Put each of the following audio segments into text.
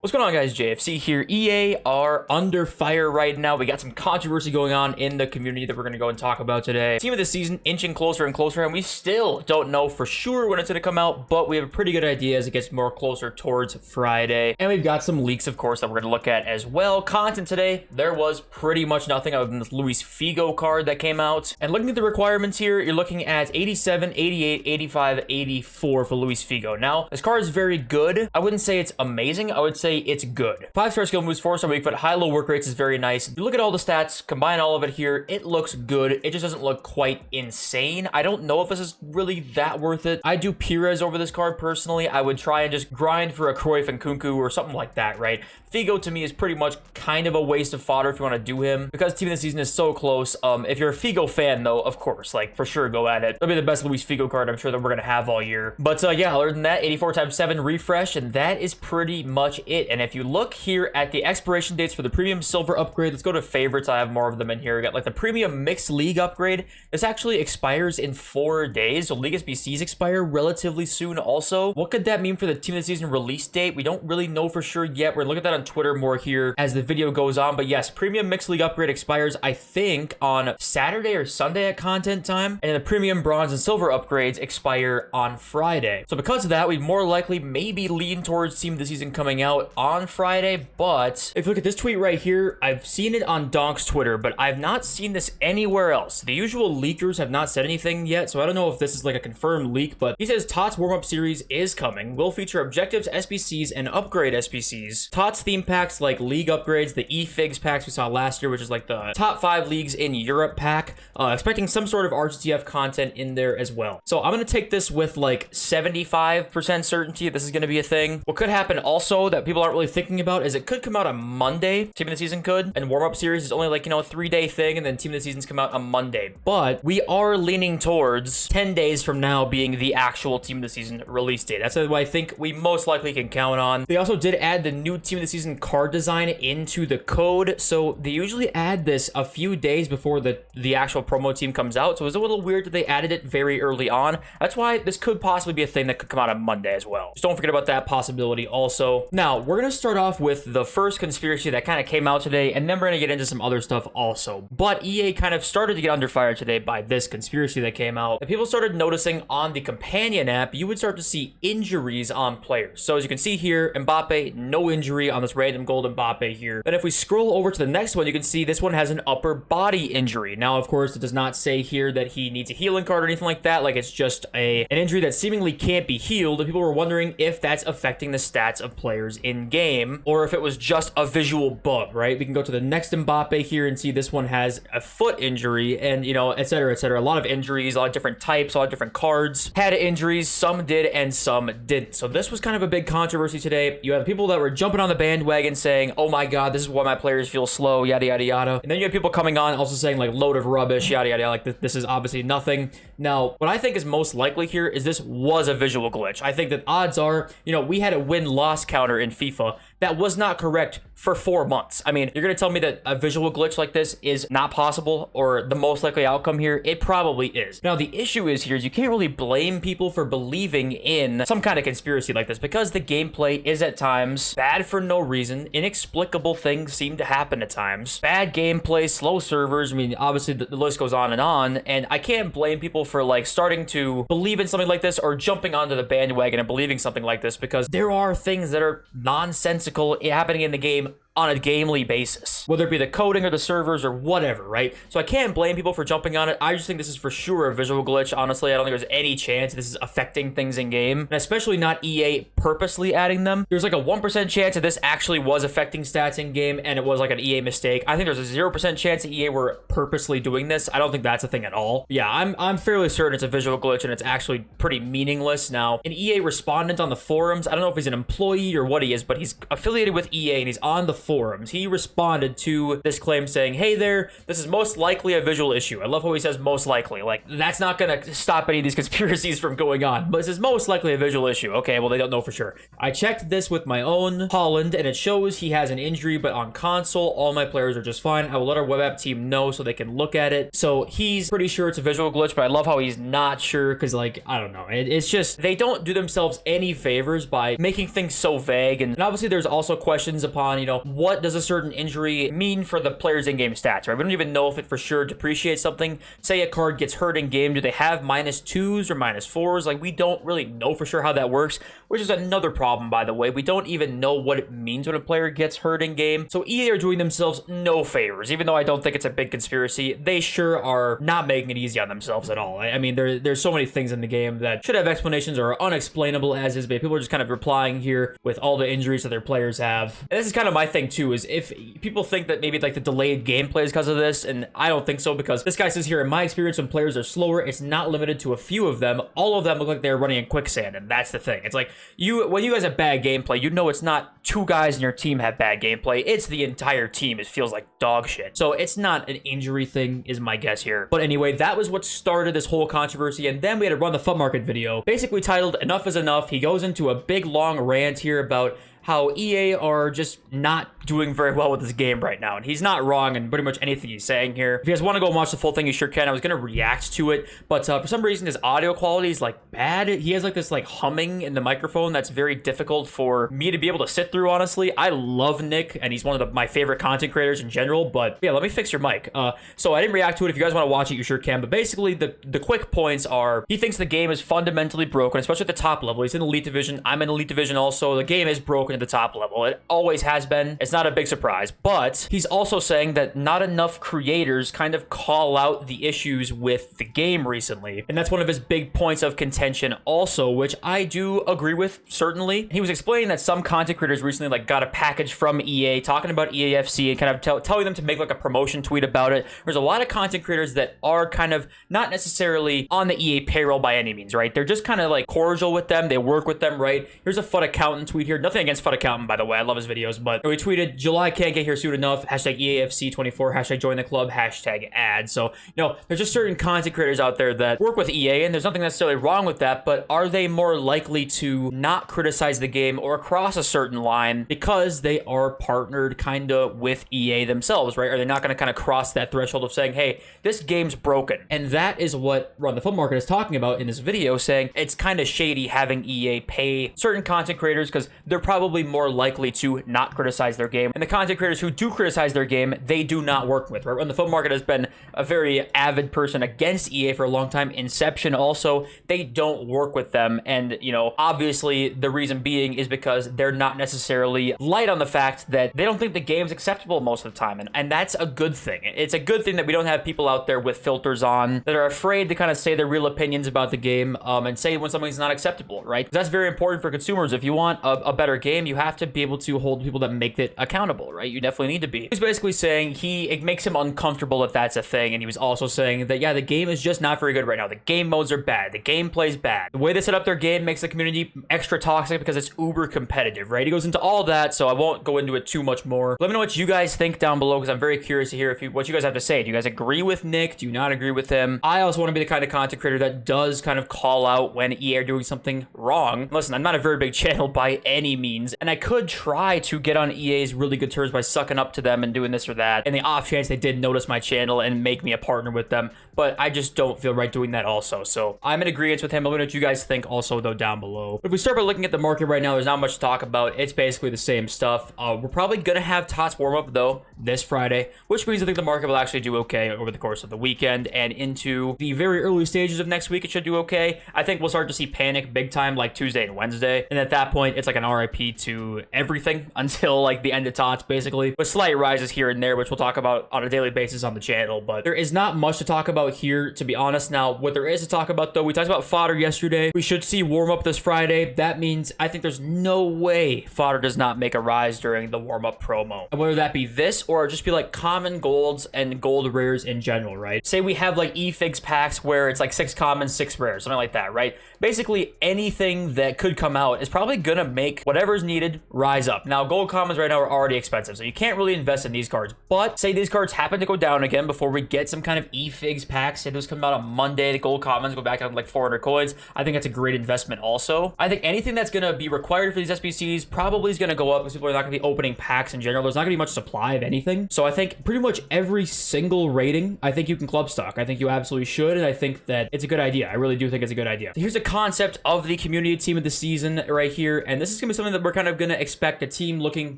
What's going on, guys? JFC here. EA are under fire right now. We got some controversy going on in the community that we're going to go and talk about today. Team of the season inching closer and closer, and we still don't know for sure when it's going to come out, but we have a pretty good idea as it gets more closer towards Friday. And we've got some leaks, of course, that we're going to look at as well. Content today, there was pretty much nothing other than this Luis Figo card that came out. And looking at the requirements here, you're looking at 87, 88, 85, 84 for Luis Figo. Now, this card is very good. I wouldn't say it's amazing. I would say it's good. 5-star skill moves, 4-star weak foot, high-low work rates is very nice. You look at all the stats, combine all of it here, it looks good. It just doesn't look quite insane. I don't know if this is really that worth it. I do Pires over this card personally. I would try and just grind for a Cruyff and Kunku or something like that, right? Figo to me is pretty much kind of a waste of fodder if you want to do him because team of the season is so close. If you're a Figo fan though, of course, like for sure go at it. It'll be the best Luis Figo card I'm sure that we're gonna have all year. But yeah, other than that, 84x7 refresh, and that is pretty much it. And if you look here at the expiration dates for the premium silver upgrade, let's go to favorites. I have more of them in here. We got like the premium mixed league upgrade. This actually expires in 4 days, so League SBCs expire relatively soon also. What could that mean for the team of the season release date? We don't really know for sure yet. We're gonna look at that on Twitter more here as the video goes on. But yes, premium mixed league upgrade expires, I think, on Saturday or Sunday at content time, and the premium bronze and silver upgrades expire on Friday. So because of that, we more likely maybe lean towards team of the season coming out on Friday. But if you look at this tweet right here, I've seen it on Donk's Twitter, but I've not seen this anywhere else. The usual leakers have not said anything yet, so I don't know if this is like a confirmed leak, but he says TOTS warm-up series is coming, will feature objectives, SBCs, and upgrade SBCs. TOTS theme packs like league upgrades, the eFigs packs we saw last year, which is like the top 5 leagues in Europe pack, expecting some sort of RGTF content in there as well. So I'm going to take this with like 75% certainty this is going to be a thing. What could happen also that people aren't really thinking about is it could come out on Monday, team of the season could, and warm-up series is only like, you know, a 3-day thing, and then team of the seasons come out on Monday. But we are leaning towards 10 days from now being the actual team of the season release date. That's what I think we most likely can count on. They also did add the new team of the season card design into the code, so they usually add this a few days before the actual promo team comes out, so it was a little weird that they added it very early on. That's why this could possibly be a thing that could come out on Monday as well. Just don't forget about that possibility also. Now, we're going to start off with the first conspiracy that kind of came out today, and then we're going to get into some other stuff also. But EA kind of started to get under fire today by this conspiracy that came out. And people started noticing on the companion app, you would start to see injuries on players. So as you can see here, Mbappe, no injury on this random gold Mbappe here. Then if we scroll over to the next one, you can see this one has an upper body injury. Now, of course, it does not say here that he needs a healing card or anything like that. Like, it's just an injury that seemingly can't be healed. And people were wondering if that's affecting the stats of players in game, or if it was just a visual bug, right? We can go to the next Mbappe here and see this one has a foot injury and, you know, etc., etc. A lot of injuries, a lot of different types, a lot of different cards had injuries. Some did and some didn't. So this was kind of a big controversy today. You have people that were jumping on the bandwagon saying, oh my God, this is why my players feel slow, yada, yada, yada. And then you have people coming on also saying like load of rubbish, yada, yada, like this is obviously nothing. Now, what I think is most likely here is this was a visual glitch. I think that odds are, you know, we had a win-loss counter in FIFA that was not correct for 4 months. I mean, you're going to tell me that a visual glitch like this is not possible or the most likely outcome here? It probably is. Now, the issue is here is you can't really blame people for believing in some kind of conspiracy like this because the gameplay is at times bad for no reason. Inexplicable things seem to happen at times. Bad gameplay, slow servers. I mean, obviously the list goes on, and I can't blame people for like starting to believe in something like this or jumping onto the bandwagon and believing something like this because there are things that are nonsensical happening in the game on a gamely basis, whether it be the coding or the servers or whatever, right? So I can't blame people for jumping on it. I just think this is for sure a visual glitch. Honestly, I don't think there's any chance this is affecting things in game, and especially not EA purposely adding them. There's like a 1% chance that this actually was affecting stats in game and it was like an EA mistake. I think there's a 0% chance that EA were purposely doing this. I don't think that's a thing at all. Yeah, I'm fairly certain it's a visual glitch and it's actually pretty meaningless. Now, an EA respondent on the forums, I don't know if he's an employee or what he is, but he's affiliated with EA and he's on the forums. He responded to this claim saying, hey there, this is most likely a visual issue. I love how he says most likely. Like, that's not gonna stop any of these conspiracies from going on, but this is most likely a visual issue. Okay, well, they don't know for sure. I checked this with my own Holland, and it shows he has an injury, but on console, all my players are just fine. I will let our web app team know so they can look at it. So he's pretty sure it's a visual glitch, but I love how he's not sure, because, like, I don't know. It's just, they don't do themselves any favors by making things so vague. And obviously there's also questions upon, you know, what does a certain injury mean for the player's in-game stats, right? We don't even know if it for sure depreciates something. Say a card gets hurt in game, do they have -2s or -4s? Like, we don't really know for sure how that works, which is another problem, by the way. We don't even know what it means when a player gets hurt in game. So EA are doing themselves no favors. Even though I don't think it's a big conspiracy, they sure are not making it easy on themselves at all. I mean, there's so many things in the game that should have explanations or are unexplainable as is, but people are just kind of replying here with all the injuries that their players have. And this is kind of my thing too, is if people think that maybe like the delayed gameplay is because of this, and I don't think so, because this guy says here, in my experience, when players are slower, it's not limited to a few of them. All of them look like they're running in quicksand, and that's the thing. It's like, when you guys have bad gameplay, you know it's not 2 guys in your team have bad gameplay, it's the entire team. It feels like dog shit. So it's not an injury thing, is my guess here. But anyway, that was what started this whole controversy, and then we had to run the FUT Market video, basically titled Enough is Enough. He goes into a big long rant here about how EA are just not doing very well with this game right now. And he's not wrong in pretty much anything he's saying here. If you guys want to go and watch the full thing, you sure can. I was going to react to it, but for some reason, his audio quality is like bad. He has like this like humming in the microphone that's very difficult for me to be able to sit through, honestly. I love Nick, and he's one of my favorite content creators in general, but yeah, let me fix your mic. So I didn't react to it. If you guys want to watch it, you sure can. But basically, the quick points are, he thinks the game is fundamentally broken, especially at the top level. He's in Elite Division. I'm in Elite Division also. The game is broken at the top level. It always has been. It's not a big surprise, but he's also saying that not enough creators kind of call out the issues with the game recently. And that's one of his big points of contention also, which I do agree with, certainly. He was explaining that some content creators recently like got a package from EA talking about EAFC and kind of telling them to make like a promotion tweet about it. There's a lot of content creators that are kind of not necessarily on the EA payroll by any means, right? They're just kind of like cordial with them. They work with them, right? Here's a FUT Accountant tweet here. Nothing against FUT Accountant, by the way. I love his videos, but he tweeted, July can't get here soon enough, hashtag EAFC24, hashtag join the club, hashtag ad. So, you know, there's just certain content creators out there that work with EA, and there's nothing necessarily wrong with that, but are they more likely to not criticize the game or cross a certain line because they are partnered kind of with EA themselves, right? Are they not going to kind of cross that threshold of saying, hey, this game's broken? And that is what Run the FUT Market is talking about in this video, saying it's kind of shady having EA pay certain content creators because they're probably more likely to not criticize their game. And the content creators who do criticize their game, they do not work with, right? Run the FUT Market has been a very avid person against EA for a long time. Inception also, they don't work with them. And, you know, obviously the reason being is because they're not necessarily light on the fact that they don't think the game's acceptable most of the time. And that's a good thing. It's a good thing that we don't have people out there with filters on that are afraid to kind of say their real opinions about the game and say when something's not acceptable, right? That's very important for consumers. If you want a better game, you have to be able to hold people that make it accountable, right? You definitely need to be. He's basically saying it makes him uncomfortable if that's a thing. And he was also saying that, yeah, the game is just not very good right now. The game modes are bad. The gameplay's bad. The way they set up their game makes the community extra toxic because it's uber competitive, right? He goes into all that, so I won't go into it too much more. Let me know what you guys think down below because I'm very curious to hear what you guys have to say. Do you guys agree with Nick? Do you not agree with him? I also want to be the kind of content creator that does kind of call out when EA are doing something wrong. Listen, I'm not a very big channel by any means, and I could try to get on EA's really good terms by sucking up to them and doing this or that, and the off chance they did notice my channel and make me a partner with them, but I just don't feel right doing that also. So I'm in agreement with him. Let me know what you guys think also though down below. If we start by looking at the market right now, there's not much to talk about. It's basically the same stuff. We're probably gonna have TOTS warm up though this Friday, which means I think the market will actually do okay over the course of the weekend and into the very early stages of next week. It should do okay. I think we'll start to see panic big time like Tuesday and Wednesday, and at that point it's like an RIP to everything until like the end of TOTS basically, with slight rises here and there, which we'll talk about on a daily basis on the channel. But there is not much to talk about here, to be honest. Now what there is to talk about though, we talked about fodder yesterday. We should see warm up this Friday. That means I think there's no way fodder does not make a rise during the warm up promo, and whether that be this or just be like common golds and gold rares in general, right? Say we have like eFigs packs where it's like 6 commons, 6 rares, something like that, right? Basically anything that could come out is probably gonna make whatever's needed rise up. Now gold commons right now are are already expensive, so you can't really invest in these cards. But say these cards happen to go down again before we get some kind of e-figs packs. Say those come out on Monday, the gold commons go back down to like 400 coins. I think that's a great investment also. I think anything that's going to be required for these SBCs probably is going to go up because people are not going to be opening packs in general. There's not going to be much supply of anything. So I think pretty much every single rating, I think you can club stock. I think you absolutely should, and I think that it's a good idea. I really do think it's a good idea. So here's a concept of the community team of the season right here, and this is going to be something that we're kind of going to expect a team looking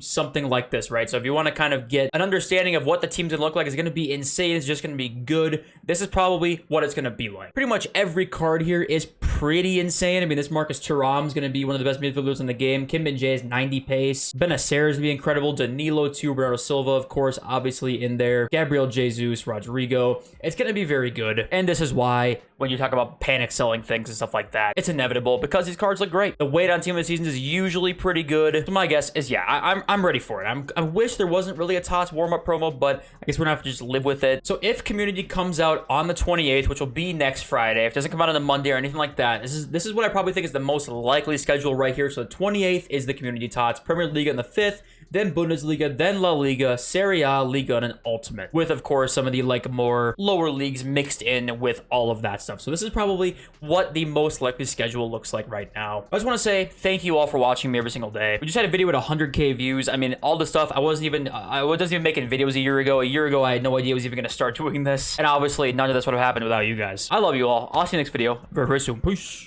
something like this, right? So if you want to kind of get an understanding of what the team's going to look like, it's going to be insane. It's just going to be good. This is probably what it's going to be like. Pretty much every card here is pretty insane. I mean, this Marcus Thuram is going to be one of the best midfielders in the game. Kim Min-jae is 90 pace. Benacer is going to be incredible. Danilo too. Bernardo Silva, of course, obviously in there. Gabriel Jesus, Rodrigo. It's going to be very good. And this is why when you talk about panic selling things and stuff like that, it's inevitable because these cards look great. The weight on team of the season is usually pretty good. So my guess is, yeah, I'm ready for it. I wish there wasn't really a TOTS warm-up promo, but I guess we're gonna have to just live with it. So if community comes out on the 28th, which will be next Friday, if it doesn't come out on the Monday or anything like that, this is what I probably think is the most likely schedule right here. So the 28th is the community TOTS, Premier League on the 5th, then Bundesliga, then La Liga, Serie A, Liga, and an Ultimate. With, of course, some of the like more lower leagues mixed in with all of that stuff. So this is probably what the most likely schedule looks like right now. I just want to say thank you all for watching me every single day. We just had a video with 100K views. I mean, all the stuff, I wasn't even making videos a year ago. A year ago, I had no idea I was even going to start doing this. And obviously, none of this would have happened without you guys. I love you all. I'll see you next video very, very soon. Peace.